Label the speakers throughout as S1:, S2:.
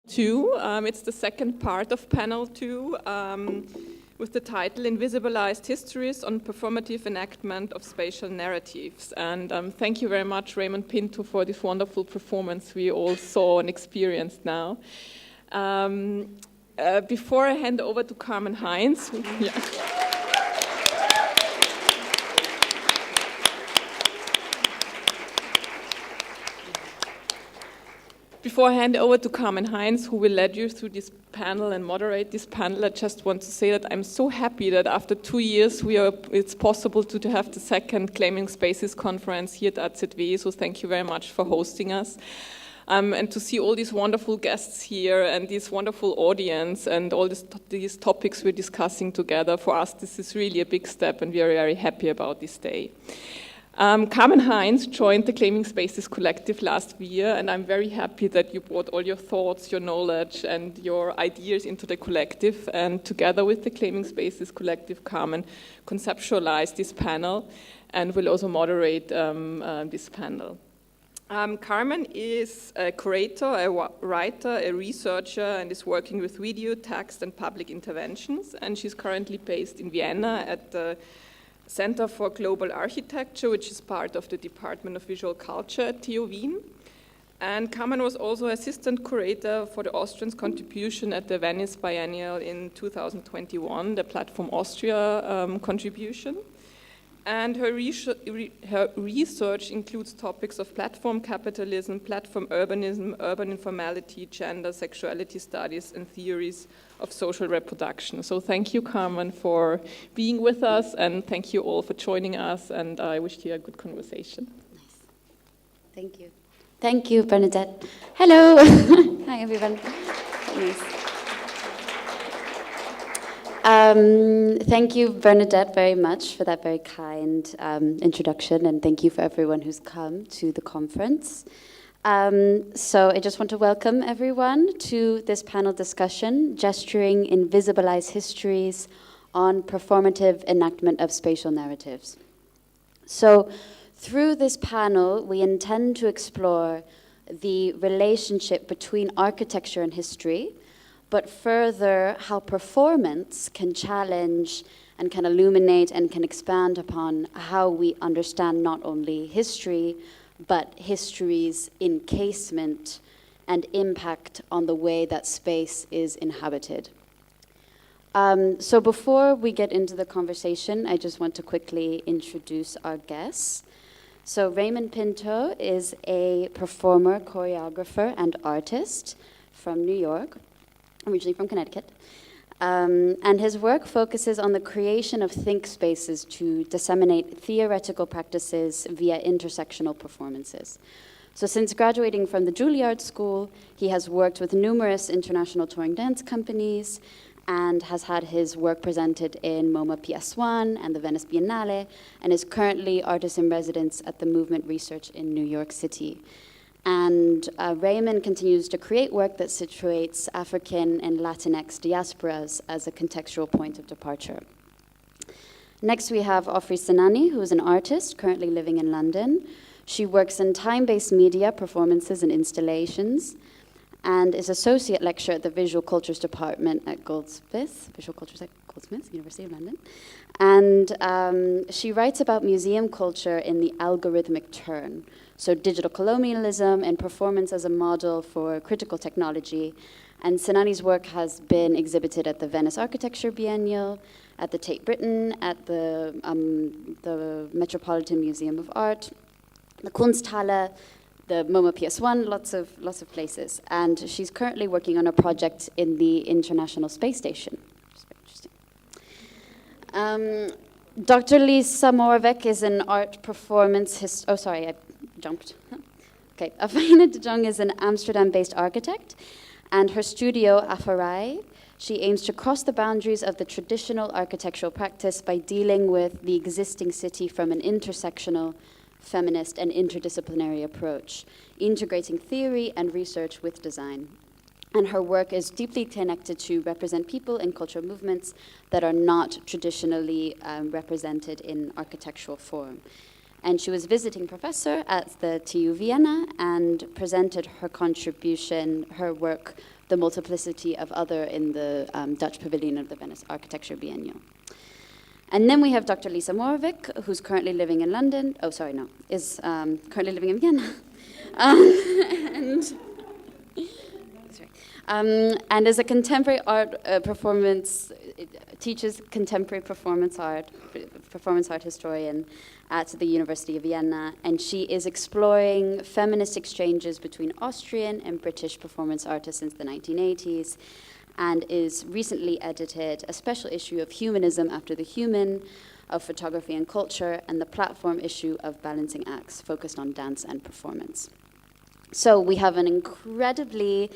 S1: Two. It's the second part of panel 2 with the title Invisibilised Histories on Performative Enactment of Spatial Narratives. And thank you very much, Raymond Pinto, for this wonderful performance we all saw and experienced now. Before I hand over to Carmen Heinz, Before I hand over to Carmen Heinz, who will lead you through this panel and moderate this panel, I just want to say that I'm so happy that after 2 years it's possible to have the second Claiming Spaces conference here at AZW, so thank you very much for hosting us. And to see all these wonderful guests here and this wonderful audience and all these topics we're discussing together, for us this is really a big step and we are very happy about this day. Carmen Heinz joined the Claiming Spaces Collective last year, and I'm very happy that you brought all your thoughts, your knowledge, and your ideas into the collective, and together with the Claiming Spaces Collective, Carmen conceptualized this panel and will also moderate this panel. Carmen is a curator, a writer, a researcher, and is working with video, text, and public interventions, and she's currently based in Vienna at the Center for Global Architecture, which is part of the Department of Visual Culture at TU Wien. And Carmen was also assistant curator for the Austrian's contribution at the Venice Biennial in 2021, the Platform Austria contribution. And her research includes topics of platform capitalism, platform urbanism, urban informality, gender, sexuality studies, and theories of social reproduction. So thank you, Carmen, for being with us, and thank you all for joining us, and I wish you a good conversation.
S2: Nice. Thank you. Thank you, Bernadette. Hello. Hi, everyone. Nice. Thank you, Bernadette, very much for that very kind introduction, and thank you for everyone who's come to the conference. So I just want to welcome everyone to this panel discussion, Gesturing Invisibilised Histories on Performative Enactment of Spatial Narratives. So through this panel, we intend to explore the relationship between architecture and history, but further how performance can challenge and can illuminate and can expand upon how we understand not only history, but history's encasement and impact on the way that space is inhabited. So before we get into the conversation, I just want to quickly introduce our guests. So Raymond Pinto is a performer, choreographer, and artist from New York, originally from Connecticut. And his work focuses on the creation of think spaces to disseminate theoretical practices via intersectional performances. So since graduating from the Juilliard School, he has worked with numerous international touring dance companies and has had his work presented in MoMA PS1 and the Venice Biennale, and is currently artist in residence at the Movement Research in New York City. And Raymond continues to create work that situates African and Latinx diasporas as a contextual point of departure. Next, we have Ofri Senani, who is an artist currently living in London. She works in time-based media, performances, and installations, and is associate lecturer at the Visual Cultures Department at Goldsmiths, Visual Cultures at Goldsmiths, University of London. And she writes about museum culture in the algorithmic turn, so digital colonialism and performance as a model for critical technology. And Senani's work has been exhibited at the Venice Architecture Biennial, at the Tate Britain, at the Metropolitan Museum of Art, the Kunsthalle, the MoMA PS1, lots of places. And she's currently working on a project in the International Space Station, which is very interesting. Dr. Lisa Morovic is an art performance jumped. Okay, Afina de Jong is an Amsterdam-based architect, and her studio, Afarai, she aims to cross the boundaries of the traditional architectural practice by dealing with the existing city from an intersectional, feminist, and interdisciplinary approach, integrating theory and research with design. And her work is deeply connected to represent people and cultural movements that are not traditionally represented in architectural form. And she was visiting professor at the TU Vienna and presented her contribution, her work the multiplicity of other in the Dutch pavilion of the Venice Architecture Biennial. And then we have Dr. Lisa Morovic, who's currently living in London. Oh, sorry, no, is currently living in Vienna. And is a contemporary art performance, teaches contemporary performance art historian at the University of Vienna, and she is exploring feminist exchanges between Austrian and British performance artists since the 1980s, and is recently edited a special issue of Humanism After the Human, of Photography and Culture, and the platform issue of Balancing Acts, focused on dance and performance. So we have an incredibly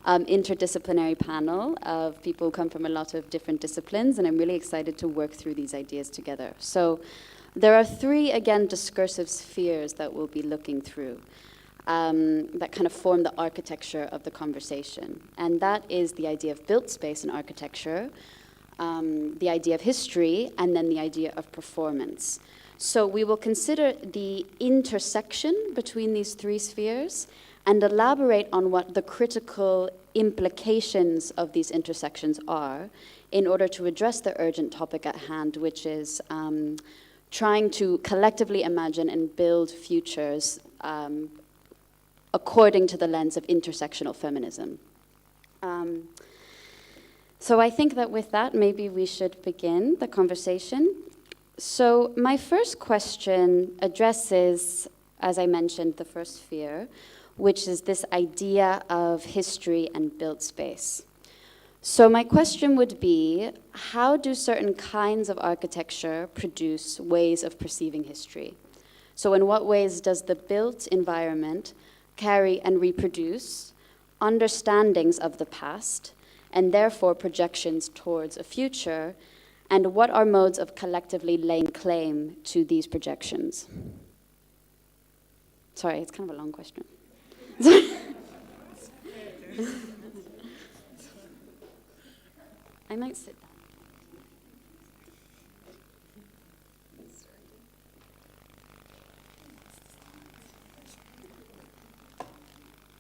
S2: interdisciplinary panel of people who come from a lot of different disciplines, and I'm really excited to work through these ideas together. So there are three, again, discursive spheres that we'll be looking through that kind of form the architecture of the conversation. And that is the idea of built space in architecture, the idea of history, and then the idea of performance. So we will consider the intersection between these three spheres and elaborate on what the critical implications of these intersections are in order to address the urgent topic at hand, which is trying to collectively imagine and build futures according to the lens of intersectional feminism. So I think that with that, maybe we should begin the conversation. So my first question addresses, as I mentioned, the first sphere, which is this idea of history and built space. So my question would be, how do certain kinds of architecture produce ways of perceiving history? So in what ways does the built environment carry and reproduce understandings of the past, and therefore projections towards a future, and what are modes of collectively laying claim to these projections? Sorry, it's kind of a long question. I might sit down.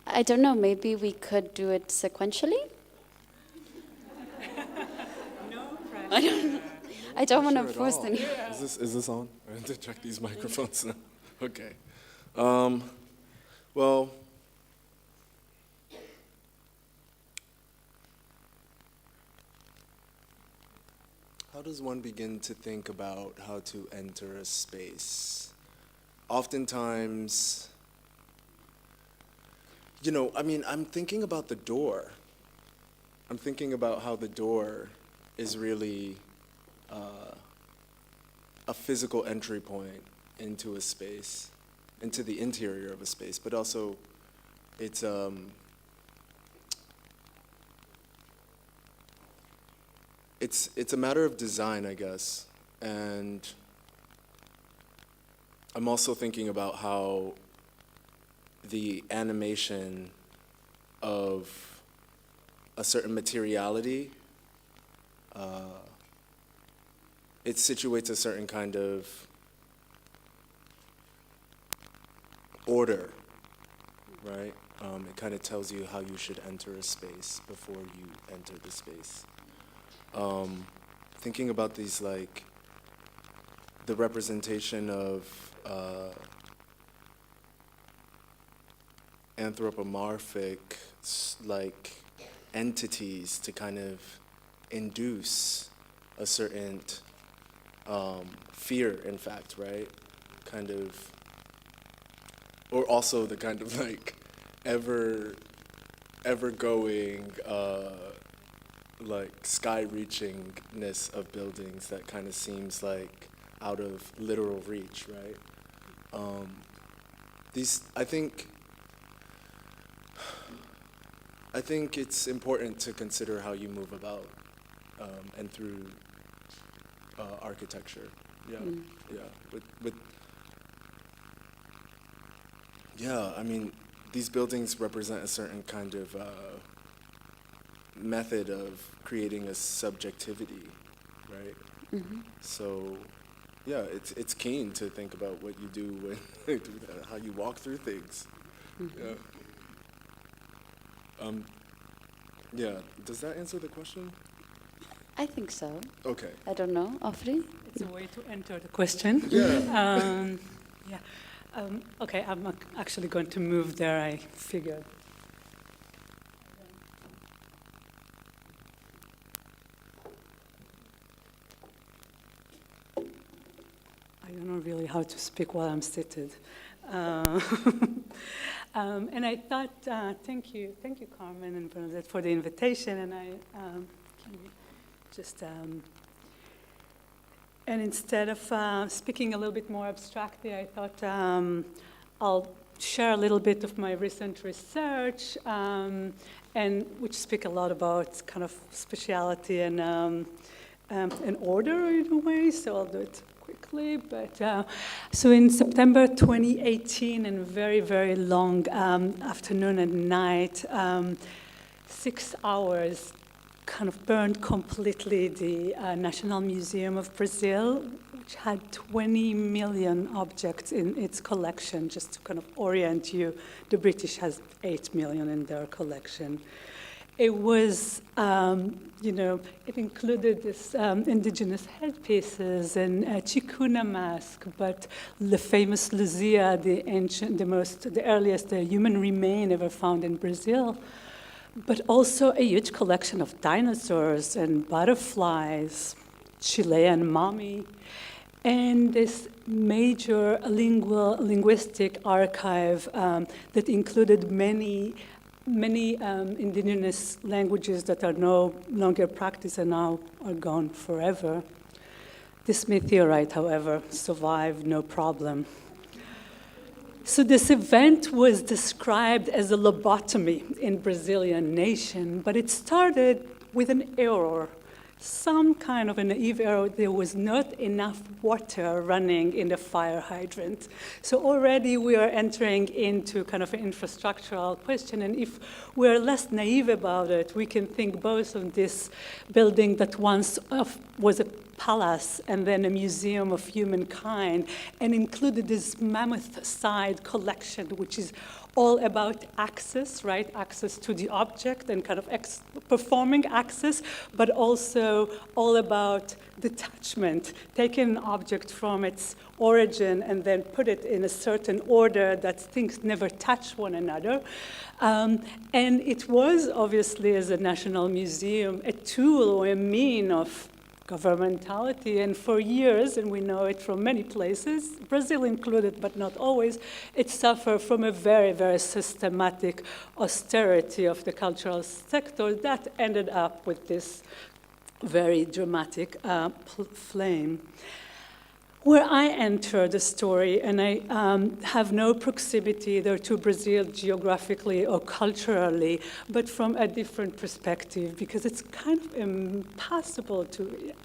S2: I don't know, maybe we could do it sequentially?
S3: No pressure.
S2: I don't want to force them.
S4: Is this on? I have to check these microphones now. Okay. Well, how does one begin to think about how to enter a space? Oftentimes, I'm thinking about the door. I'm thinking about how the door is really a physical entry point into a space, into the interior of a space, but also it's a matter of design, I guess. And I'm also thinking about how the animation of a certain materiality, it situates a certain kind of order, right? It kind of tells you how you should enter a space before you enter the space. Thinking about these, like, the representation of anthropomorphic, like, entities to kind of induce a certain fear, in fact, right? Kind of, or also the kind of, like, ever-going, like, sky-reachingness of buildings that kind of seems like out of literal reach, right? I think it's important to consider how you move about and through architecture. Yeah, these buildings represent a certain kind of method of creating a subjectivity, right? Mm-hmm. So, yeah, it's keen to think about what you do when you do that, how you walk through things. Mm-hmm. Yeah. Yeah, does that answer the question?
S2: I think so.
S4: Okay.
S2: I don't know. Afri?
S3: It's a way to enter the question.
S4: Yeah.
S3: Yeah. Okay, I'm actually going to move there, I figured. I don't know really how to speak while I'm seated. And I thought, thank you, Carmen and Bernadette, for the invitation. And I can just, and instead of speaking a little bit more abstractly, I thought I'll share a little bit of my recent research, and which speak a lot about kind of speciality and order in a way. So I'll do it quickly, but so in September 2018, in a very, very long afternoon and night, 6 hours kind of burned completely the National Museum of Brazil, which had 20 million objects in its collection. Just to kind of orient you, the British has 8 million in their collection. It was, it included this indigenous headpieces and a chikuna mask, but the famous Luzia, the earliest human remain ever found in Brazil, but also a huge collection of dinosaurs and butterflies, Chilean mummy, and this major linguistic archive that included many indigenous languages that are no longer practiced and now are gone forever. This meteorite, however, survived no problem. So this event was described as a lobotomy in Brazilian nation, but it started with an error. Some kind of a naive error. There was not enough water running in the fire hydrant. So already we are entering into kind of an infrastructural question. And if we're less naive about it, we can think both of this building that once was a palace and then a museum of humankind, and included this mammoth side collection, which is all about access, right? Access to the object and kind of performing access, but also all about detachment, taking an object from its origin and then put it in a certain order that things never touch one another. And it was obviously, as a national museum, a tool or a mean of governmentality, and for years, and we know it from many places, Brazil included, but not always, it suffered from a very, very systematic austerity of the cultural sector that ended up with this very dramatic flame. Where I enter the story, and I have no proximity either to Brazil geographically or culturally, but from a different perspective, because it's kind of impossible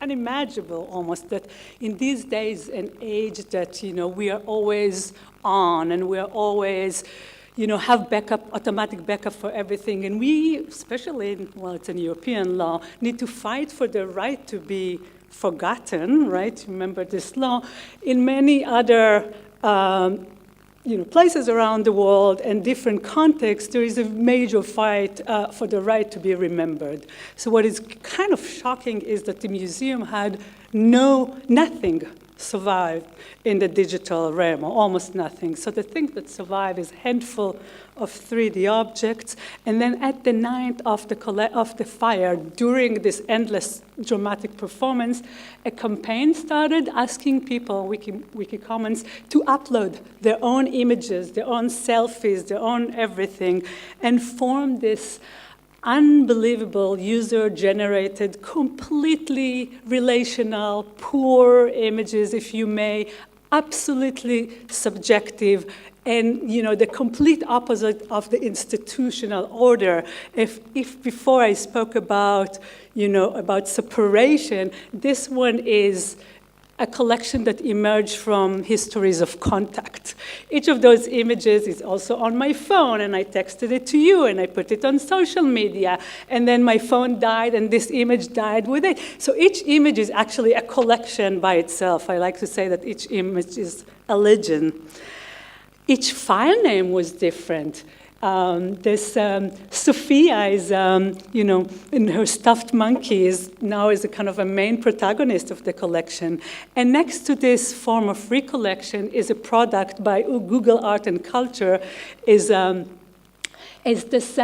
S3: unimaginable almost, that in these days and age that, we are always on and we are always, have automatic backup for everything. And we, especially, it's an European law, need to fight for the right to be forgotten, right? Remember this law. In many other places around the world and different contexts, there is a major fight for the right to be remembered. So what is kind of shocking is that the museum had nothing survived in the digital realm, or almost nothing. So the thing that survived is a handful of 3D objects. And then at the night of the fire, during this endless dramatic performance, a campaign started asking people, Wiki Commons, to upload their own images, their own selfies, their own everything, and form this unbelievable user-generated, completely relational, poor images, if you may, absolutely subjective, and the complete opposite of the institutional order. If before I spoke about about separation, this one is a collection that emerged from histories of contact. Each of those images is also on my phone, and I texted it to you, and I put it on social media, and then my phone died, and this image died with it. So each image is actually a collection by itself. I like to say that each image is a legend. Each file name was different. Sophia is, in her stuffed monkey now is a kind of a main protagonist of the collection. And next to this form of recollection is a product by Google Art and Culture, is this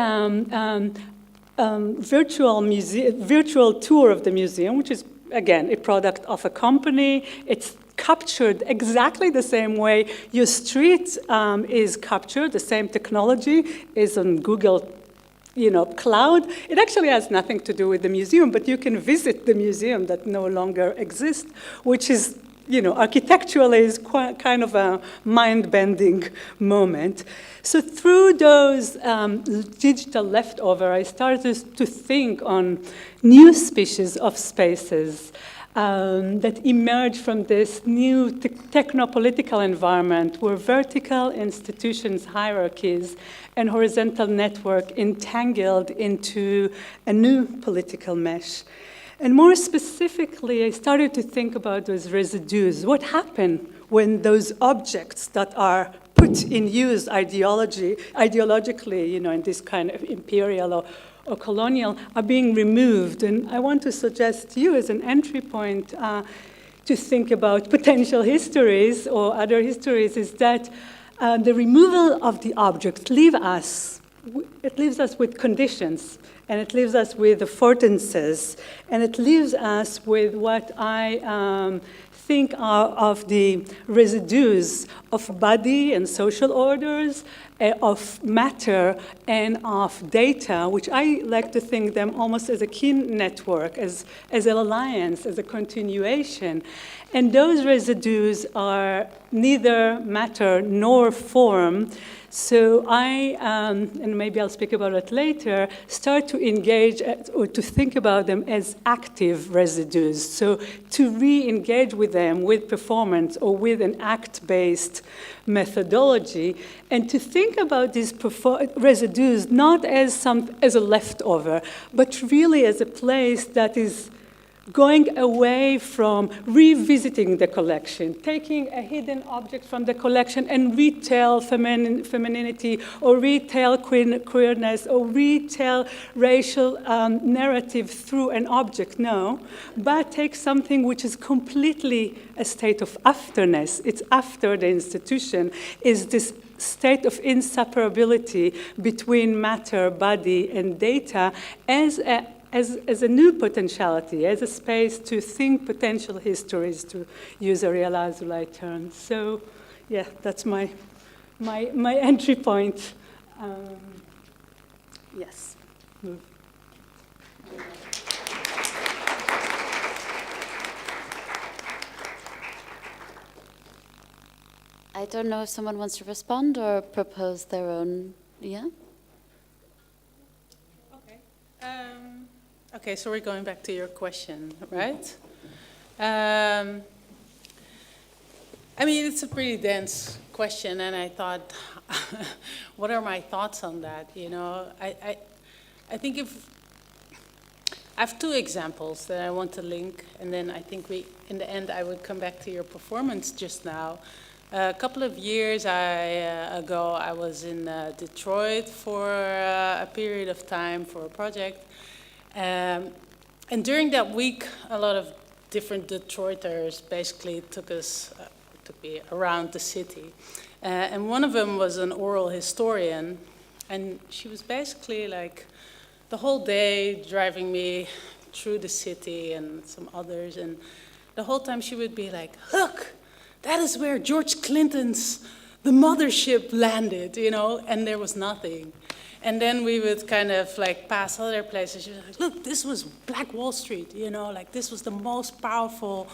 S3: virtual tour of the museum, which is, again, a product of a company. It's captured exactly the same way your street is captured. The same technology is on Google, cloud. It actually has nothing to do with the museum, but you can visit the museum that no longer exists, which is, architecturally is quite kind of a mind-bending moment. So through those digital leftover, I started to think on new species of spaces that emerge from this new techno-political environment where vertical institutions, hierarchies, and horizontal network entangled into a new political mesh. And more specifically, I started to think about those residues. What happened when those objects that are put in use ideologically, in this kind of imperial or colonial, are being removed? And I want to suggest to you as an entry point to think about potential histories or other histories is that the removal of the object leaves us with conditions, and it leaves us with affordances, and it leaves us with what I think of the residues of body and social orders, of matter, and of data, which I like to think them almost as a kin network, as an alliance, as a continuation. And those residues are neither matter nor form. So I, and maybe I'll speak about it later, start to engage or to think about them as active residues. So to re-engage with them with performance or with an act-based methodology, and to think about these residues not as a leftover, but really as a place that is going away from revisiting the collection, taking a hidden object from the collection and retell femininity, or retell queerness, or retell racial narrative through an object, no, but take something which is completely a state of afterness. It's after the institution, is this state of inseparability between matter, body, and data as a new potentiality, as a space to think potential histories, to use a Ariel Azoulay term. So, yeah, that's my entry point. Yes. Move.
S2: I don't know if someone wants to respond or propose their own, yeah?
S5: Okay, so we're going back to your question, right? I mean, it's a pretty dense question, and I thought, what are my thoughts on that? I think I have two examples that I want to link, and then I think in the end, I would come back to your performance just now. A couple of years ago, I was in Detroit for a period of time for a project. And during that week, a lot of different Detroiters basically took me around the city. And one of them was an oral historian, and she was basically like the whole day driving me through the city and some others, and the whole time she would be like, look, that is where George Clinton's the mothership landed, and there was nothing. And then we would kind of like pass other places. She was like, look, this was Black Wall Street, like this was the most powerful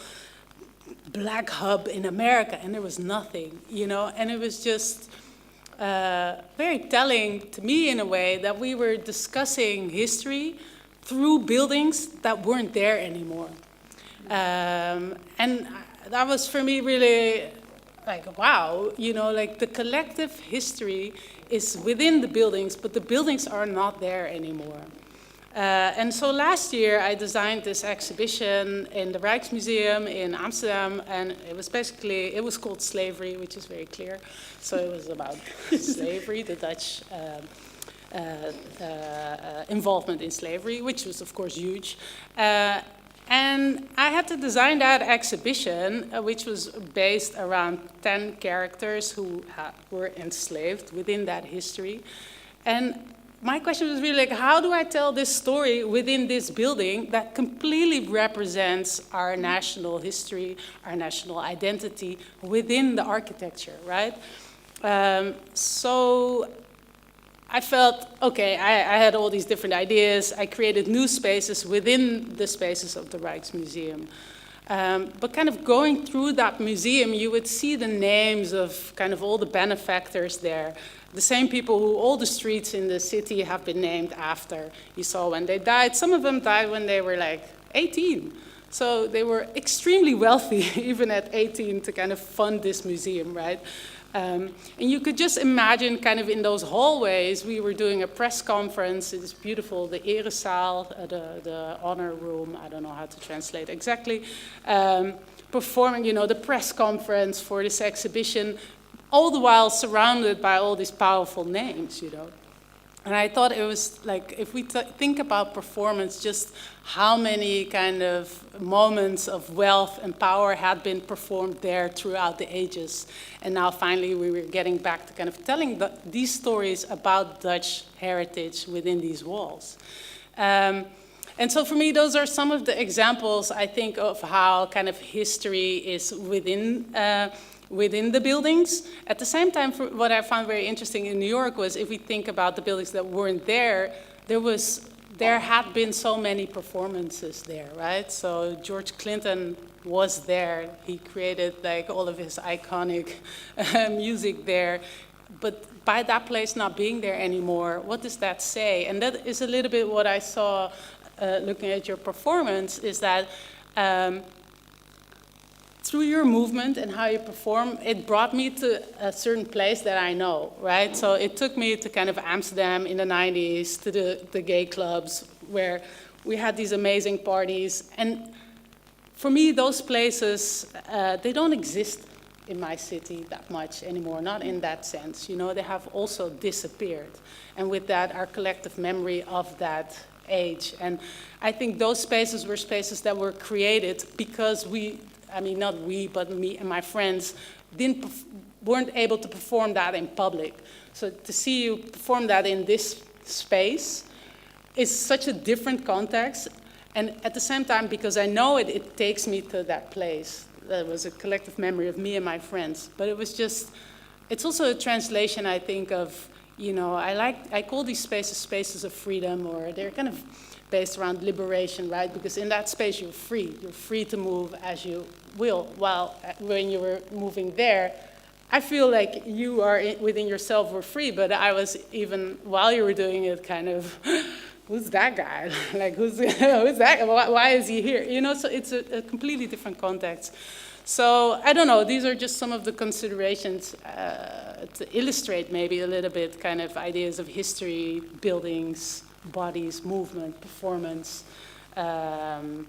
S5: black hub in America, and there was nothing, and it was just very telling to me in a way that we were discussing history through buildings that weren't there anymore. And that was for me really like, wow, like the collective history is within the buildings, but the buildings are not there anymore. And so last year I designed this exhibition in the Rijksmuseum in Amsterdam, and it was called Slavery, which is very clear. So it was about slavery, the Dutch involvement in slavery, which was of course huge. And I had to design that exhibition, which was based around 10 characters who were enslaved within that history. And my question was really like, how do I tell this story within this building that completely represents our national history, our national identity within the architecture, right? So I felt, okay, I had all these different ideas. I created new spaces within the spaces of the Rijksmuseum. But kind of going through that museum, you would see the names of kind of all the benefactors there. The same people who all the streets in the city have been named after. You saw when they died. Some of them died when they were like 18. So they were extremely wealthy, even at 18, to kind of fund this museum, right? And you could just imagine kind of in those hallways, we were doing a press conference. It is beautiful, the Erezaal, the honor room, I don't know how to translate exactly, performing, the press conference for this exhibition, all the while surrounded by all these powerful names, And I thought it was like, if we think about performance, just how many kind of moments of wealth and power had been performed there throughout the ages. And now finally we were getting back to kind of telling these stories about Dutch heritage within these walls. And so for me, those are some of the examples, I think, of how kind of history is within the buildings. At the same time, what I found very interesting in New York was, if we think about the buildings that weren't there, there had been so many performances there, right? So George Clinton was there. He created like all of his iconic music there. But by that place not being there anymore, what does that say? And that is a little bit what I saw looking at your performance, is that through your movement and how you perform, it brought me to a certain place that I know, right? So it took me to kind of Amsterdam in the 90s, to the gay clubs, where we had these amazing parties. And for me, those places, they don't exist in my city that much anymore, not in that sense. They have also disappeared. And with that, our collective memory of that age. And I think those spaces were spaces that were created because not we, but me and my friends weren't able to perform that in public. So to see you perform that in this space is such a different context. And at the same time, because I know it takes me to that place. That was a collective memory of me and my friends. But it's also a translation, I think, of, I call these spaces of freedom, or they're kind of based around liberation, right? Because in that space, you're free. You're free to move as you will. While when you were moving there, I feel like you are within yourself were free, but I was, even while you were doing it, kind of, who's that guy? Like, who's that? Why is he here? So it's a completely different context. So I don't know, these are just some of the considerations to illustrate maybe a little bit kind of ideas of history, buildings, bodies, movement, performance. And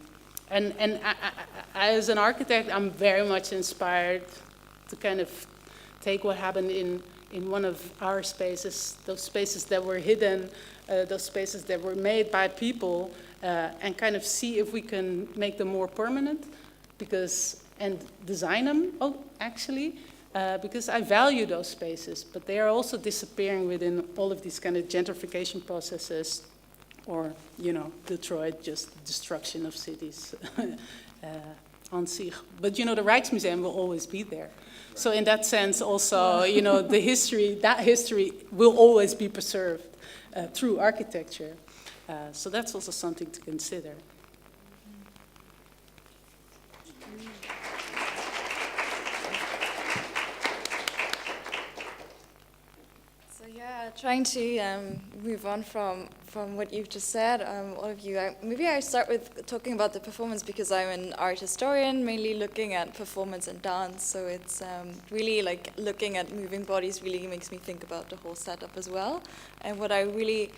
S5: I, as an architect, I'm very much inspired to kind of take what happened in one of our spaces, those spaces that were hidden, those spaces that were made by people, and kind of see if we can make them more permanent, and design them, because I value those spaces, but they are also disappearing within all of these kind of gentrification processes, or, Detroit, just destruction of cities on sich. But, the Rijksmuseum will always be there. So in that sense also, that history will always be preserved through architecture. So that's also something to consider.
S6: Trying to move on from what you've just said, all of you. Maybe I start with talking about the performance, because I'm an art historian, mainly looking at performance and dance. So it's really like looking at moving bodies really makes me think about the whole setup as well. And what I really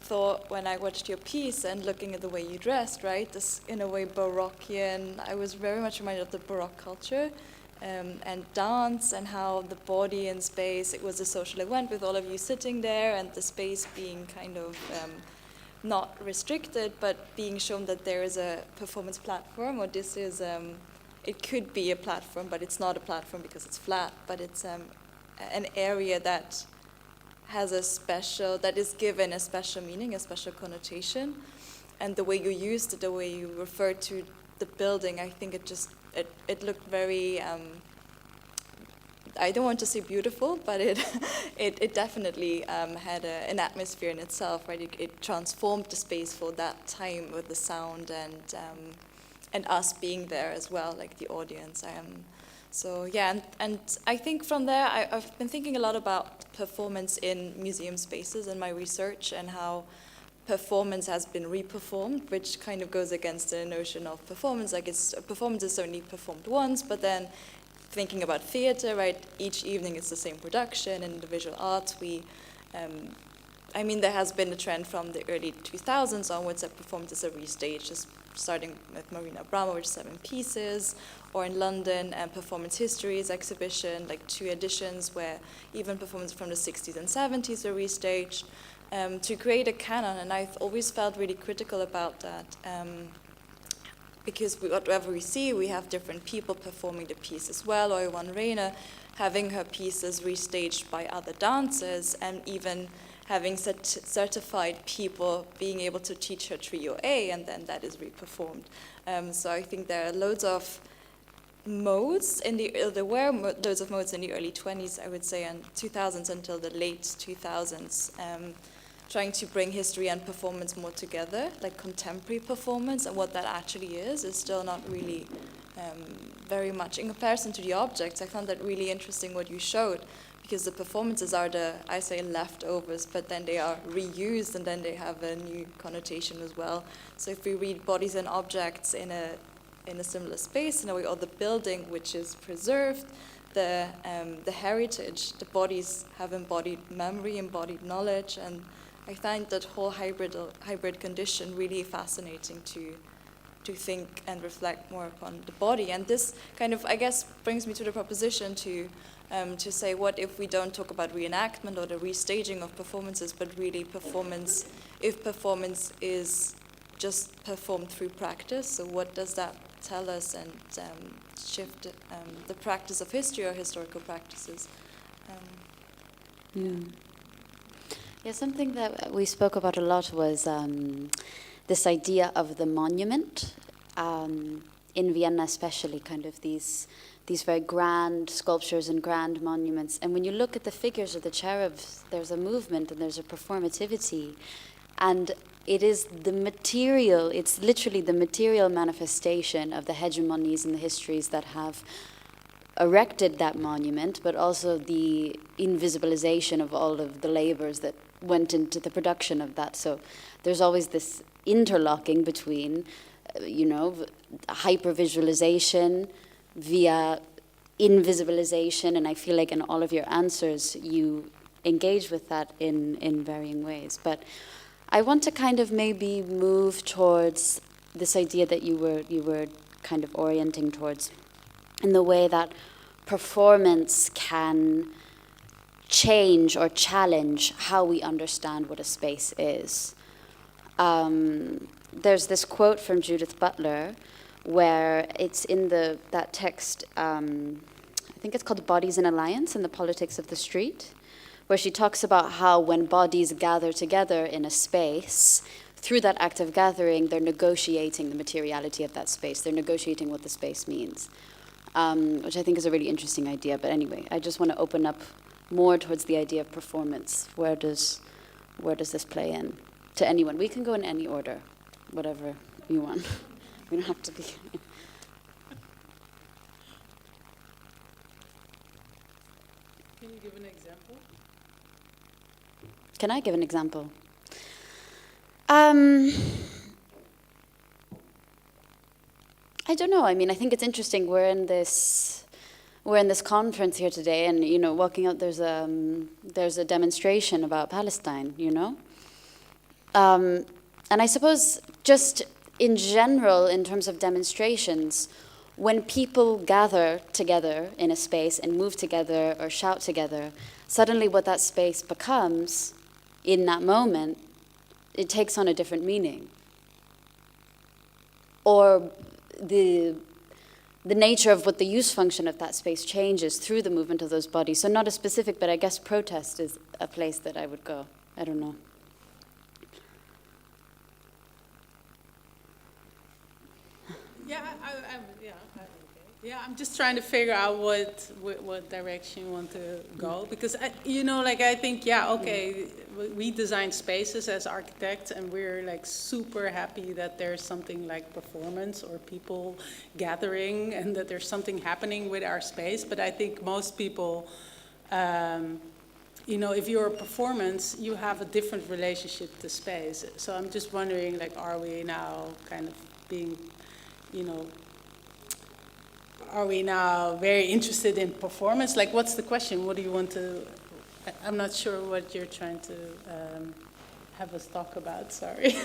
S6: thought when I watched your piece and looking at the way you dressed, right? This, in a way, Barockian. I was very much reminded of the Baroque culture. And dance and how the body in space, it was a social event with all of you sitting there and the space being kind of not restricted, but being shown that there is a performance platform, or this is, it could be a platform, but it's not a platform because it's flat, but it's an area that has a special, that is given a special meaning, a special connotation. And the way you used it, the way you referred to the building, I think it looked very, I don't want to say beautiful, but it definitely had an atmosphere in itself, right? It transformed the space for that time with the sound and us being there as well, like the audience. So yeah, and I think from there, I've been thinking a lot about performance in museum spaces in my research and how performance has been reperformed, which kind of goes against the notion of performance. Like performance is only performed once, but then thinking about theater, right? Each evening it's the same production, and in the visual arts, I mean, there has been a trend from the early 2000s onwards that performance is a restage, just starting with Marina Abramovic, 7 pieces, or in London, Performance Histories exhibition, like 2 editions where even performance from the 60s and 70s are restaged. To create a canon, and I've always felt really critical about that, because whatever we see, we have different people performing the piece as well, or Yvonne Rainer having her pieces restaged by other dancers, and even having certified people being able to teach her Trio A, and then that is reperformed. So I think there are loads of modes there were loads of modes in the early 20s, I would say, and 2000s until the late 2000s, trying to bring history and performance more together, like contemporary performance, and what that actually is still not really very much in comparison to the objects. I found that really interesting what you showed, because the performances are I say leftovers, but then they are reused, and then they have a new connotation as well. So if we read bodies and objects in a similar space, in a way, or the building which is preserved, the heritage, the bodies have embodied memory, embodied knowledge, and I find that whole hybrid condition really fascinating to think and reflect more upon the body. And this kind of, I guess, brings me to the proposition to say, what if we don't talk about reenactment or the restaging of performances, but really performance, if performance is just performed through practice, so what does that tell us, and shift the practice of history or historical practices?
S2: Yeah, something that we spoke about a lot was this idea of the monument, in Vienna especially, kind of these very grand sculptures and grand monuments. And when you look at the figures of the cherubs, there's a movement and there's a performativity. And it is the material, it's literally the material manifestation of the hegemonies and the histories that have erected that monument, but also the invisibilization of all of the labors that went into the production of that. So there's always this interlocking between, hypervisualization via invisibilization, and I feel like in all of your answers you engage with that in varying ways. But I want to kind of maybe move towards this idea that you were kind of orienting towards, in the way that performance can change or challenge how we understand what a space is. There's this quote from Judith Butler where it's in that text, I think it's called Bodies in Alliance and the Politics of the Street, where she talks about how when bodies gather together in a space, through that act of gathering, they're negotiating the materiality of that space. They're negotiating what the space means, which I think is a really interesting idea. But anyway, I just want to open up more towards the idea of performance. Where does this play in? To anyone. We can go in any order, whatever you want. We don't have to be...
S5: Can you give an example?
S2: Can I give an example? I don't know. I mean, I think it's interesting. We're in this conference here today, and walking out, there's a demonstration about Palestine. And I suppose just in general, in terms of demonstrations, when people gather together in a space and move together or shout together, suddenly what that space becomes in that moment, it takes on a different meaning. Or the nature of what the use function of that space changes through the movement of those bodies. So not a specific, but I guess protest is a place that I would go. I don't know.
S5: I'm just trying to figure out what direction you want to go, because I think we design spaces as architects, and we're like super happy that there's something like performance or people gathering, and that there's something happening with our space. But I think most people, if you're a performance, you have a different relationship to space. So I'm just wondering, like, are we now kind of being, are we now very interested in performance? Like, what's the question? What do you want to... I'm not sure what you're trying to have us talk about, sorry.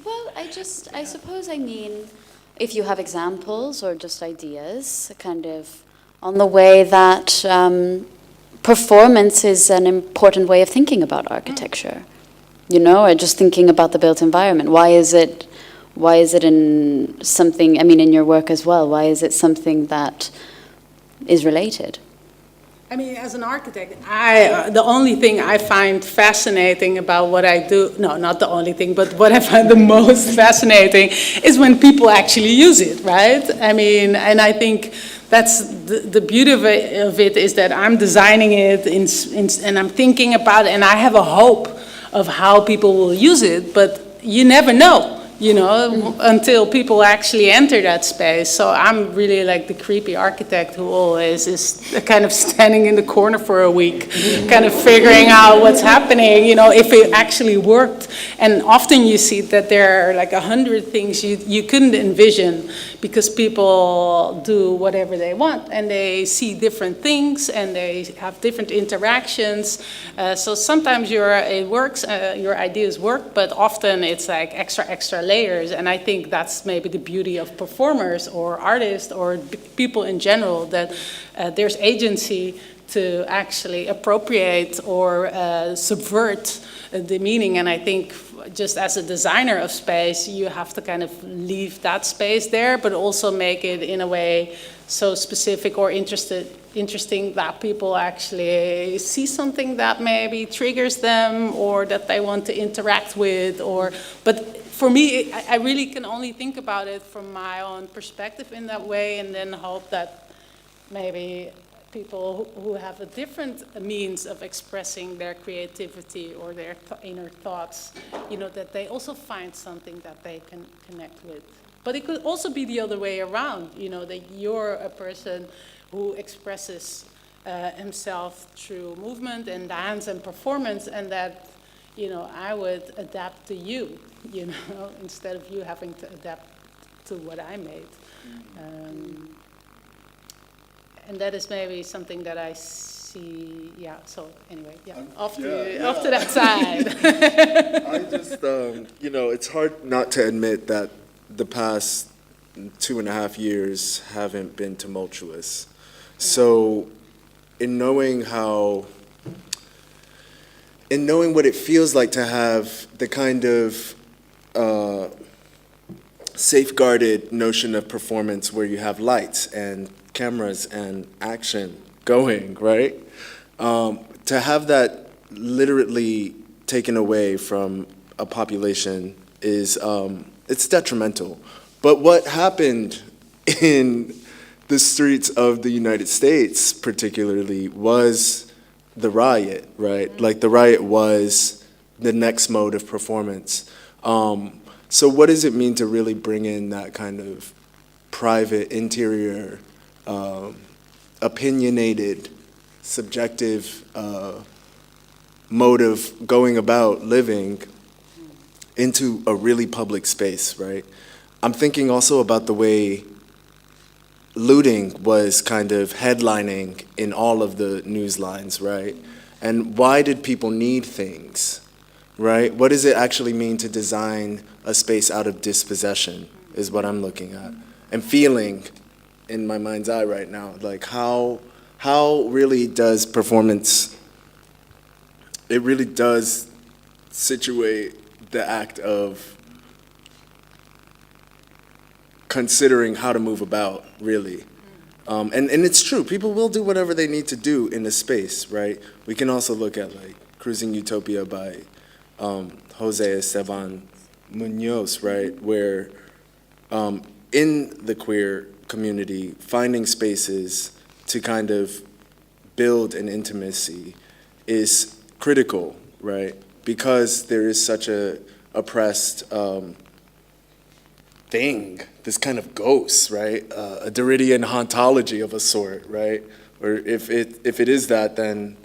S2: Well, I suppose, if you have examples or just ideas, kind of on the way that performance is an important way of thinking about architecture, or just thinking about the built environment. Why is it in something, in your work as well, why is it something that is related?
S5: As an architect, the only thing I find fascinating about what I do, no, not the only thing, but what I find the most fascinating is when people actually use it, right? And I think that's the beauty of it is that I'm designing it and I'm thinking about it, and I have a hope of how people will use it, but you never know. Until people actually enter that space. So I'm really like the creepy architect who always is kind of standing in the corner for a week, kind of figuring out what's happening, if it actually worked. And often you see that there are like 100 things you couldn't envision, because people do whatever they want and they see different things and they have different interactions. So sometimes it works, your ideas work, but often it's like extra layers. And I think that's maybe the beauty of performers or artists or people in general, that there's agency to actually appropriate or subvert the meaning. And I think just as a designer of space, you have to kind of leave that space there, but also make it in a way so specific or interesting that people actually see something that maybe triggers them or that they want to interact with. But for me, I really can only think about it from my own perspective in that way, and then hope that maybe people who have a different means of expressing their creativity or their inner thoughts, that they also find something that they can connect with. But it could also be the other way around, that you're a person who expresses himself through movement and dance and performance, and that, I would adapt to you, instead of you having to adapt to what I made. And that is maybe something that I see, so anyway, off to that side.
S4: I just, it's hard not to admit that the past 2.5 years haven't been tumultuous. So in knowing what it feels like to have the kind of safeguarded notion of performance where you have lights and cameras and action going, right? To have that literally taken away from a population is, it's detrimental. But what happened in the streets of the United States particularly was the riot, right? Like the riot was the next mode of performance. So what does it mean to really bring in that kind of private, interior, opinionated, subjective mode of going about living into a really public space, right? I'm thinking also about the way looting was kind of headlining in all of the news lines, right? And why did people need things? right? What does it actually mean to design a space out of dispossession is what I'm looking at. And feeling in my mind's eye right now, like how really does performance, it really does situate the act of considering how to move about, really. And it's true, people will do whatever they need to do in a space, right? We can also look at like Cruising Utopia by Jose Esteban Munoz, right? Where in the queer community, finding spaces to kind of build an intimacy is critical, right? Because there is such a oppressed thing, this kind of ghost, right? A Derridian hauntology of a sort, right? Or if it is that, then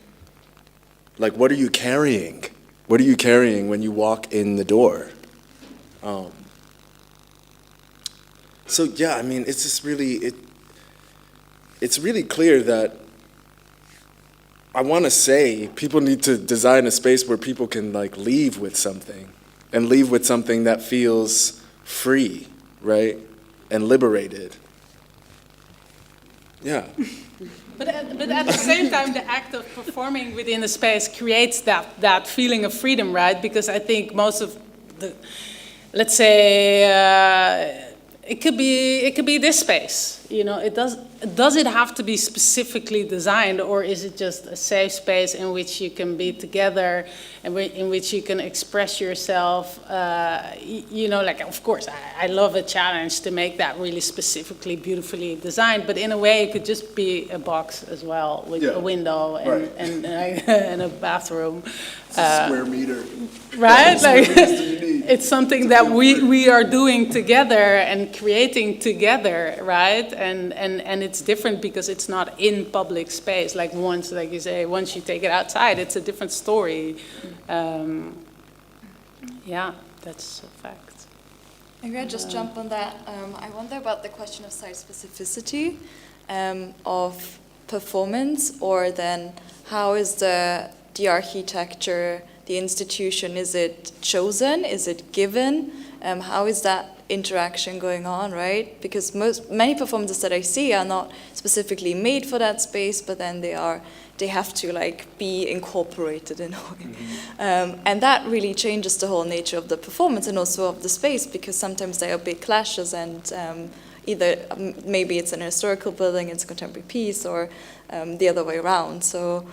S4: like, what are you carrying? What are you carrying when you walk in the door? So yeah, I mean, it's just really, it's really clear that I want to say people need to design a space where people can like leave with something, and leave with something that feels free, right? And liberated. Yeah.
S5: But at the same time, the act of performing within a space creates that feeling of freedom, right? Because I think most of the, let's say, it could be this space. You know, does it have to be specifically designed, or is it just a safe space in which you can be together and in which you can express yourself? You know, like, of course, I love a challenge to make that really specifically, beautifully designed, but in a way it could just be a box as well with a window and and a bathroom.
S4: Square meter.
S5: Right? Like, it's something that we are doing together and creating together, right? And it's different because it's not in public space. Like once, like you say, once you take it outside, it's a different story. Yeah, that's a fact.
S6: Maybe I just jump on that. I wonder about the question of site specificity of performance, or then how is the architecture, the institution, is it chosen? Is it given? How is that interaction going on, right? Because many performances that I see are not specifically made for that space, but then they have to like be incorporated in a way. And that really changes the whole nature of the performance and also of the space, because sometimes there are big clashes, and either maybe it's an historical building, it's a contemporary piece, or the other way around. So,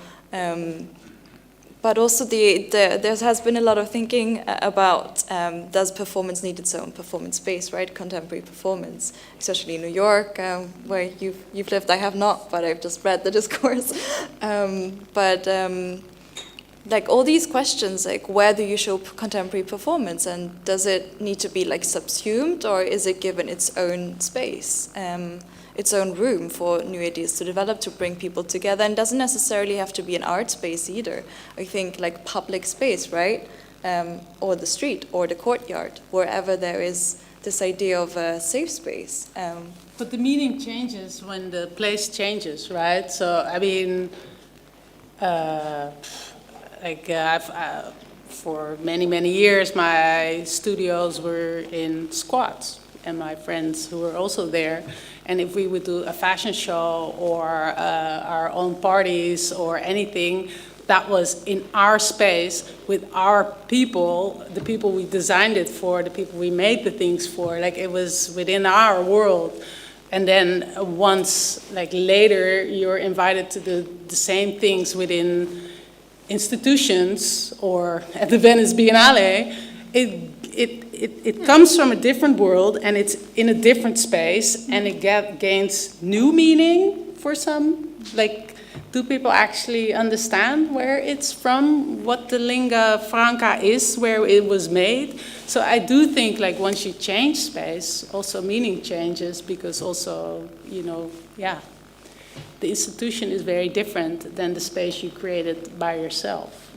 S6: but also there has been a lot of thinking about does performance need its own performance space, right? Contemporary performance, especially in New York, where you've lived. I have not, but I've just read the discourse. Like all these questions, like where do you show contemporary performance, and does it need to be like subsumed, or is it given its own space? Its own room for new ideas to develop, to bring people together, and doesn't necessarily have to be an art space either. I think like public space, right? Or the street, or the courtyard, wherever there is this idea of a safe space.
S5: But the meaning changes when the place changes, right? So, I mean, for many, many years, my studios were in squats, and my friends who were also there. And if we would do a fashion show or our own parties or anything, that was in our space with our people, the people we designed it for, the people we made the things for. Like it was within our world. And then once, like later, you're invited to do the same things within institutions or at the Venice Biennale. It comes from a different world, and it's in a different space, and it gains new meaning for some. Like, do people actually understand where it's from, what the lingua franca is, where it was made? So I do think, like, once you change space, also meaning changes, because also, you know, yeah, the institution is very different than the space you created by yourself.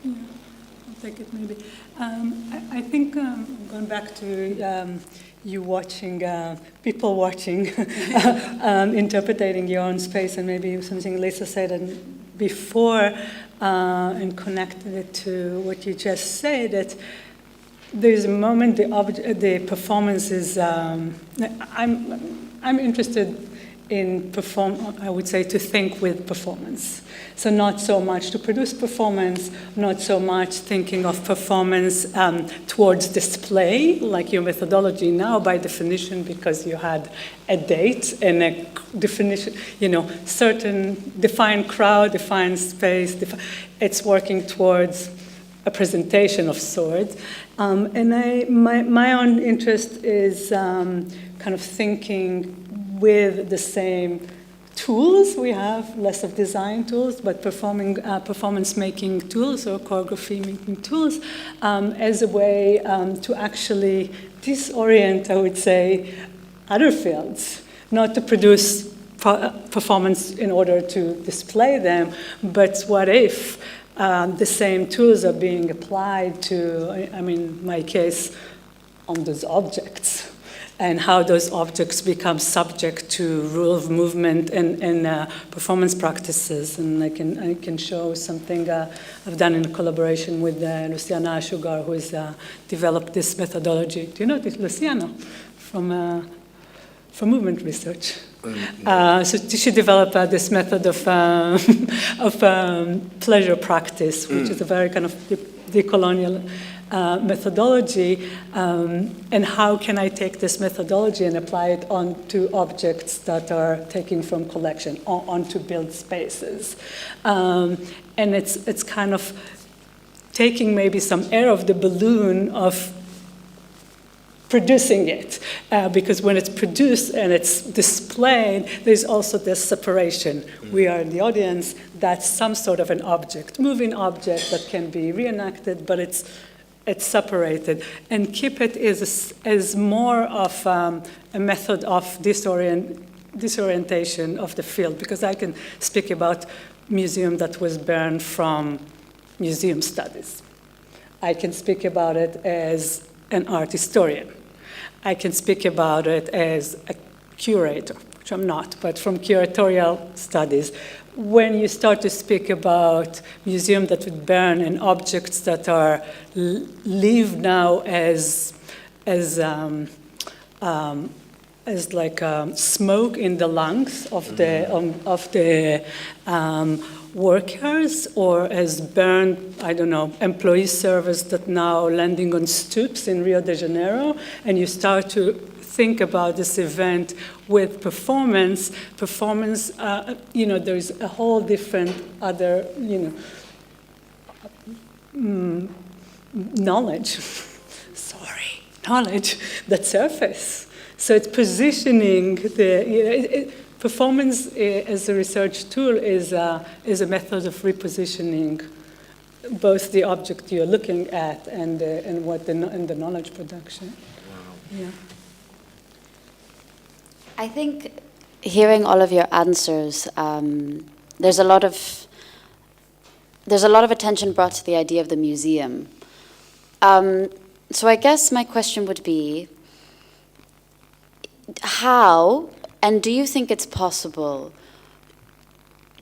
S3: Yeah, I'll take it maybe. I think going back to you watching, people watching, interpreting your own space, and maybe something Lisa said and before, and connected it to what you just said, that there's a moment the performance is. I'm interested in I would say to think with performance. So not so much to produce performance, not so much thinking of performance towards display, like your methodology now by definition, because you had a date and a definition, certain defined crowd, defined space, it's working towards a presentation of sorts. And my own interest is kind of thinking with the same tools we have, less of design tools, but performance-making tools or choreography-making tools as a way to actually disorient, I would say, other fields, not to produce performance in order to display them, but what if the same tools are being applied to, my case, on those objects, and how those objects become subject to rule of movement and performance practices. And I can show something I've done in collaboration with Luciana Sugar, who has developed this methodology. Do you know this, Luciana, from movement research? So she developed this method of pleasure practice, which is a very kind of decolonial methodology, and how can I take this methodology and apply it onto objects that are taken from collection, onto built spaces. And it's kind of taking maybe some air of the balloon of producing it, because when it's produced and it's displayed, there's also this separation. We are in the audience, that's some sort of an object, moving object that can be reenacted, but it's separated. And keep it as more of a method of disorientation of the field, because I can speak about museum that was born from museum studies. I can speak about it as an art historian. I can speak about it as a curator, which I'm not, but from curatorial studies. When you start to speak about museums that would burn and objects that are live now as like smoke in the lungs of the workers, or as burned, I don't know, employee service that now landing on stoops in Rio de Janeiro, and you start to think about this event with performance, there's a whole different other, knowledge that surface. So it's positioning performance as a research tool is a method of repositioning both the object you're looking at and the knowledge production. Wow. Yeah.
S2: I think hearing all of your answers, there's a lot of attention brought to the idea of the museum. So I guess my question would be, how, and do you think it's possible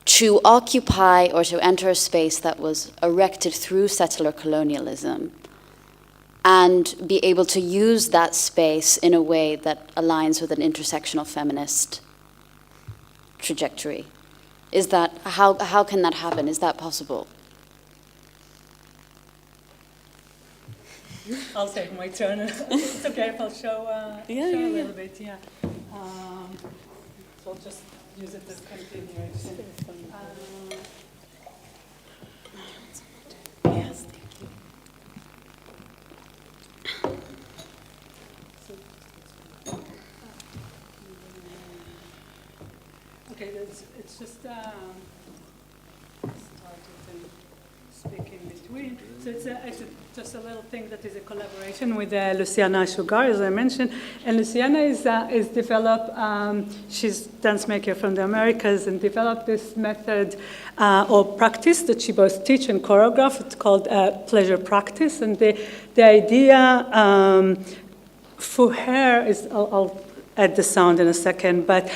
S2: to occupy or to enter a space that was erected through settler colonialism and be able to use that space in a way that aligns with an intersectional feminist trajectory? Is that, how can that happen? Is that possible?
S3: I'll take my turn. It's okay if I'll show a little bit, yeah. So I'll just use it as continuation. Yes, thank you. Okay, it's just started and speak in between. So it's just a little thing that is a collaboration with Luciana Sugar, as I mentioned. And Luciana is developed, she's dance maker from the Americas, and developed this method or practice that she both teach and choreograph. It's called pleasure practice. And the idea for her is, I'll at the sound in a second, but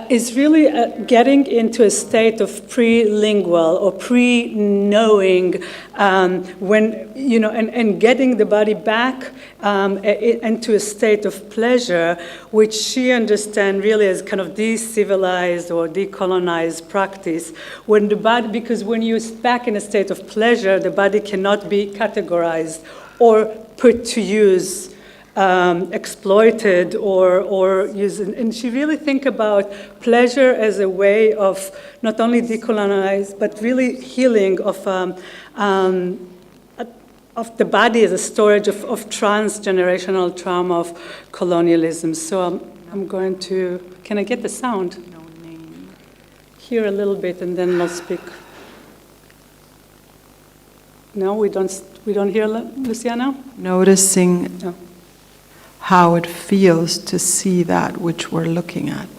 S3: is really getting into a state of pre-lingual or pre-knowing when, you know, and getting the body back into a state of pleasure, which she understands really as kind of de-civilized or decolonized practice. When the body, because when you're back in a state of pleasure, the body cannot be categorized or put to use, exploited or used. And she really think about pleasure as a way of not only decolonize, but really healing of the body as a storage of transgenerational trauma of colonialism. So I'm going to, can I get the sound?
S7: No name.
S3: Hear a little bit and then I'll speak. No, we don't hear Luciana?
S7: Noticing
S3: No.
S7: how it feels to see that which we're looking at.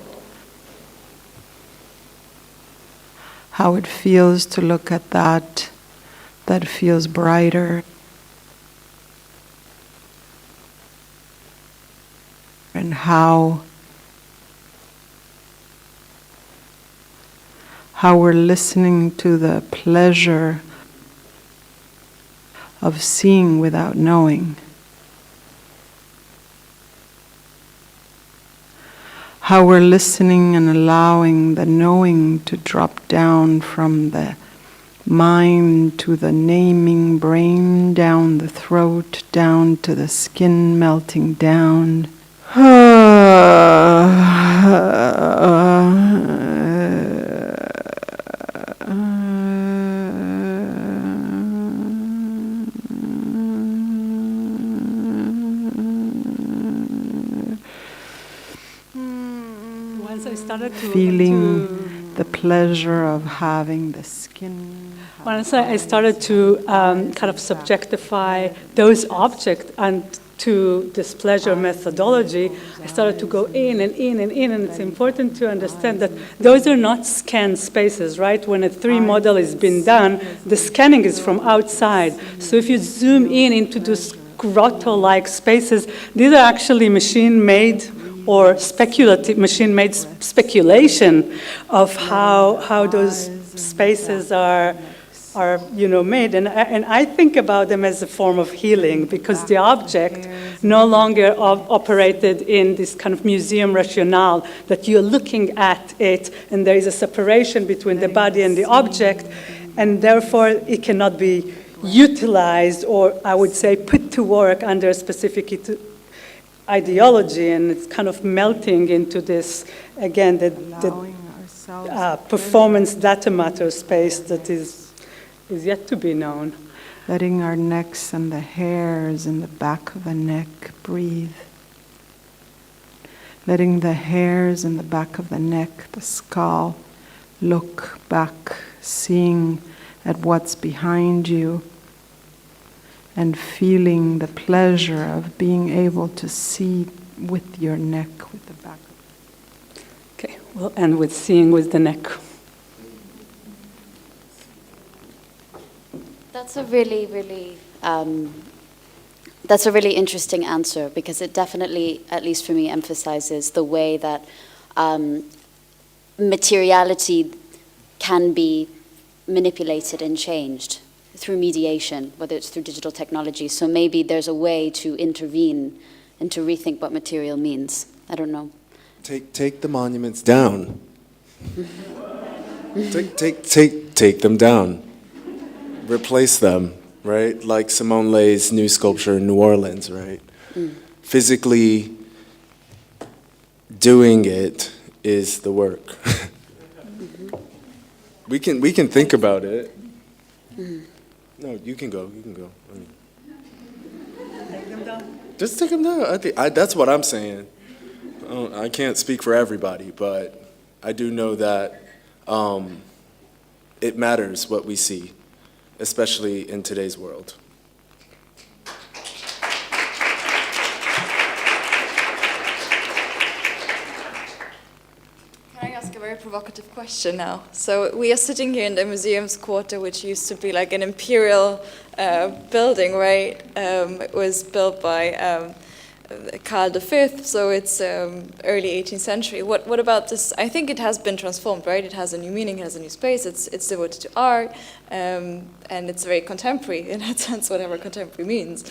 S7: How it feels to look at that feels brighter. And how we're listening to the pleasure of seeing without knowing. How we're listening and allowing the knowing to drop down from the mind to the naming brain, down the throat, down to the skin melting down.
S3: Once I started to
S7: Feeling the pleasure of having the skin.
S3: Once I started to kind of subjectify those objects and to this pleasure methodology, I started to go in and in and in, and it's important to understand that those are not scanned spaces, right? When a 3D model is being done, the scanning is from outside. So if you zoom in into those grotto-like spaces, these are actually machine-made or speculative, machine-made speculation of how those spaces are made, and I think about them as a form of healing, because the object no longer operated in this kind of museum rationale that you're looking at it, and there is a separation between the body and the object, and therefore it cannot be utilized, or I would say put to work under a specific ideology, and it's kind of melting into this, again, the performance data matter space that is yet to be known.
S7: Letting our necks and the hairs in the back of the neck breathe. Letting the hairs in the back of the neck, the skull, look back, seeing at what's behind you, and feeling the pleasure of being able to see with your neck, with the back.
S3: Okay, we'll end with seeing with the neck.
S2: That's a really, really, that's a really interesting answer, because it definitely, at least for me, emphasizes the way that materiality can be manipulated and changed through mediation, whether it's through digital technology. So maybe there's a way to intervene and to rethink what material means. I don't know.
S4: Take the monuments down. Take them down. Replace them, right? Like Simone Leigh's new sculpture in New Orleans, right? Physically doing it is the work. We can think about it. No, you can go.
S3: Take them down.
S4: Just take them down. That's what I'm saying. I can't speak for everybody, but I do know that it matters what we see, especially in today's world.
S6: Can I ask a very provocative question now? So we are sitting here in the museum's quarter, which used to be like an imperial building, right? It was built by Karl V, so it's early 18th century. What about this? I think it has been transformed, right? It has a new meaning, it has a new space, it's devoted to art, and it's very contemporary in that sense, whatever contemporary means.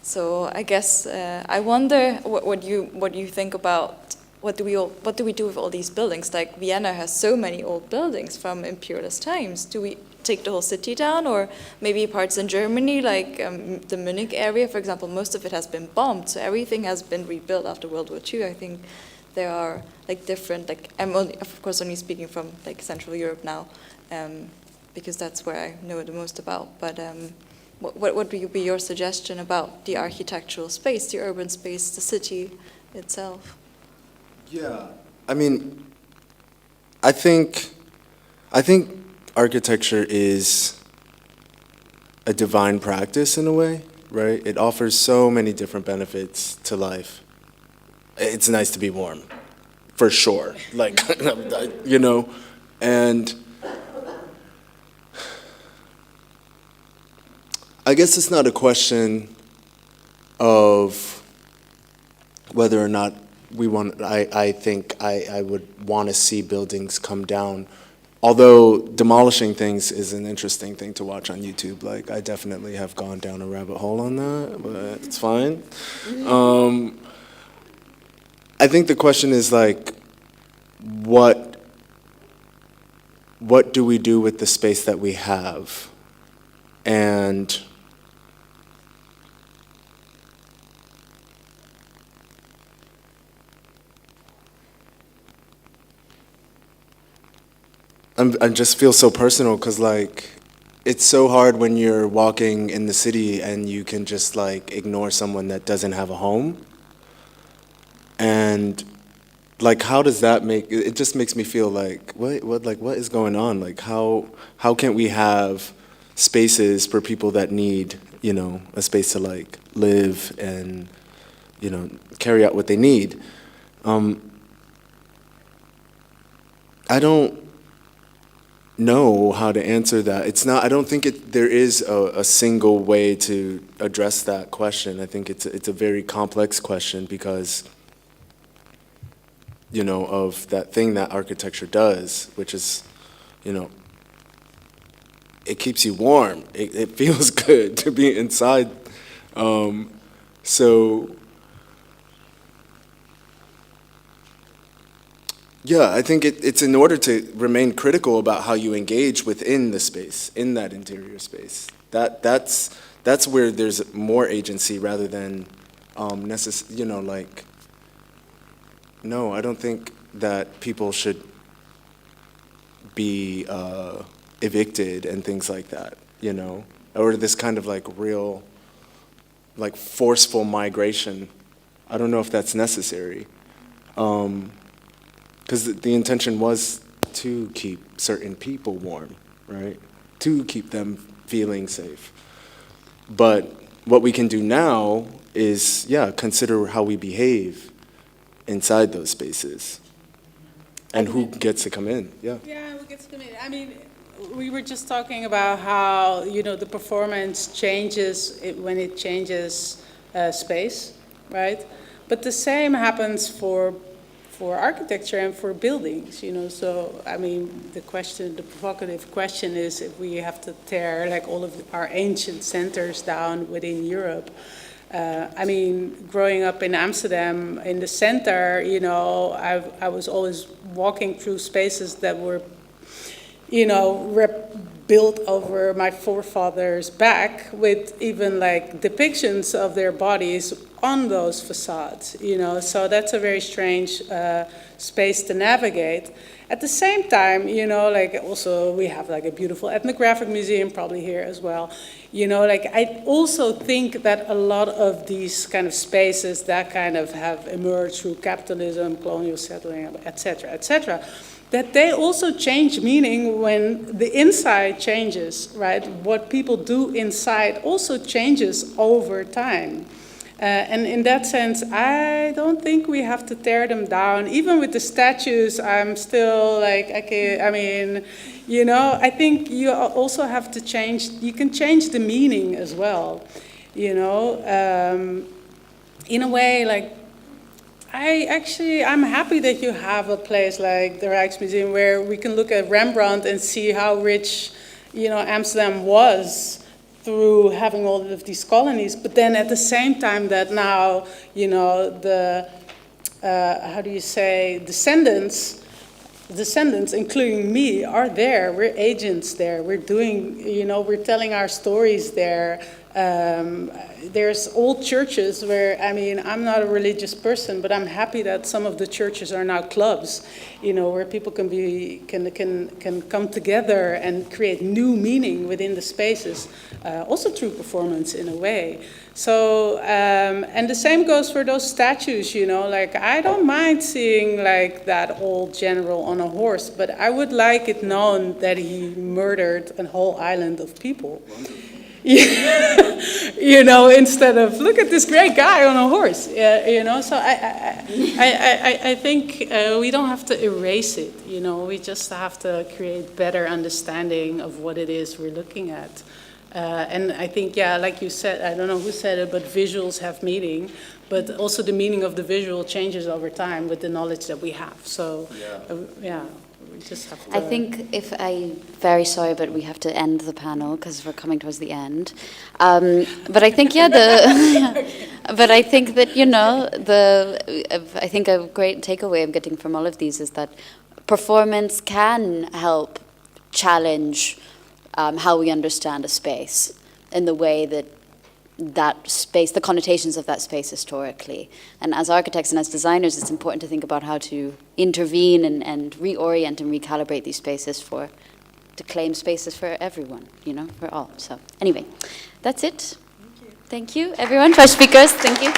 S6: So I guess I wonder what you think about what do we do with all these buildings? Like Vienna has so many old buildings from imperialist times. Do we take the whole city down, or maybe parts in Germany, like the Munich area, for example? Most of it has been bombed, so everything has been rebuilt after World War II. I think there are like different, like I'm only, of course, only speaking from like Central Europe now, because that's where I know the most about. But what would be your suggestion about the architectural space, the urban space, the city itself?
S4: Yeah, I mean, I think architecture is a divine practice in a way, right? It offers so many different benefits to life. It's nice to be warm, for sure. Like, you know, and I guess it's not a question of whether or not we want. I think I would want to see buildings come down. Although demolishing things is an interesting thing to watch on YouTube. Like, I definitely have gone down a rabbit hole on that, but it's fine. I think the question is, like, what do we do with the space that we have? And I just feel so personal because, like, it's so hard when you're walking in the city and you can just, like, ignore someone that doesn't have a home. And, like, how does that make, it just makes me feel like, what is going on? Like, how can't we have spaces for people that need, you know, a space to, like, live and, you know, carry out what they need? I don't know how to answer that. It's not, I don't think there is a single way to address that question. I think it's a very complex question because, you know, of that thing that architecture does, which is, you know, it keeps you warm. It feels good to be inside. So yeah, I think it's in order to remain critical about how you engage within the space, in that interior space. That's where there's more agency rather than you know, like, no, I don't think that people should be evicted and things like that, you know, or this kind of like real, like forceful migration. I don't know if that's necessary. Because the intention was to keep certain people warm, right? To keep them feeling safe. But what we can do now is, yeah, consider how we behave inside those spaces and who gets to come in. Yeah.
S5: Yeah, who gets to come in. I mean, we were just talking about how, you know, the performance changes when it changes space, right? But the same happens for architecture and for buildings, you know. So, I mean, the provocative question is if we have to tear like all of our ancient centers down within Europe. I mean, growing up in Amsterdam, in the center, you know, I was always walking through spaces that were, you know, built over my forefathers' back with even like depictions of their bodies on those facades, you know. So that's a very strange space to navigate. At the same time, you know, like also we have like a beautiful ethnographic museum probably here as well. You know, like I also think that a lot of these kind of spaces that kind of have emerged through capitalism, colonial settling, et cetera, that they also change meaning when the inside changes, right? What people do inside also changes over time. And in that sense, I don't think we have to tear them down. Even with the statues, I'm still like, okay, I mean, you know, I think you also have to change, you can change the meaning as well, you know. in a way, like, I'm happy that you have a place like the Rijksmuseum where we can look at Rembrandt and see how rich, Amsterdam was through having all of these colonies. But then at the same time that now, the, descendants, including me, are there. We're agents there. We're doing, we're telling our stories there. There's old churches where, I'm not a religious person, but I'm happy that some of the churches are now clubs, where people can come together and create new meaning within the spaces, also through performance in a way. So, and the same goes for those statues, like I don't mind seeing like that old general on a horse, but I would like it known that he murdered a whole island of people. Instead of look at this great guy on a horse, So I think we don't have to erase it. We just have to create better understanding of what it is we're looking at. And I think, like you said, I don't know who said it, but visuals have meaning. But also the meaning of the visual changes over time with the knowledge that we have. So, we just have to...
S2: I think very sorry, but we have to end the panel because we're coming towards the end. But I think, but I think that, I think a great takeaway I'm getting from all of these is that performance can help challenge how we understand a space in the way that space, the connotations of that space historically. And as architects and as designers, it's important to think about how to intervene and reorient and recalibrate these spaces to claim spaces for everyone, for all. So anyway, that's it. Thank you, everyone, for our speakers. Thank you.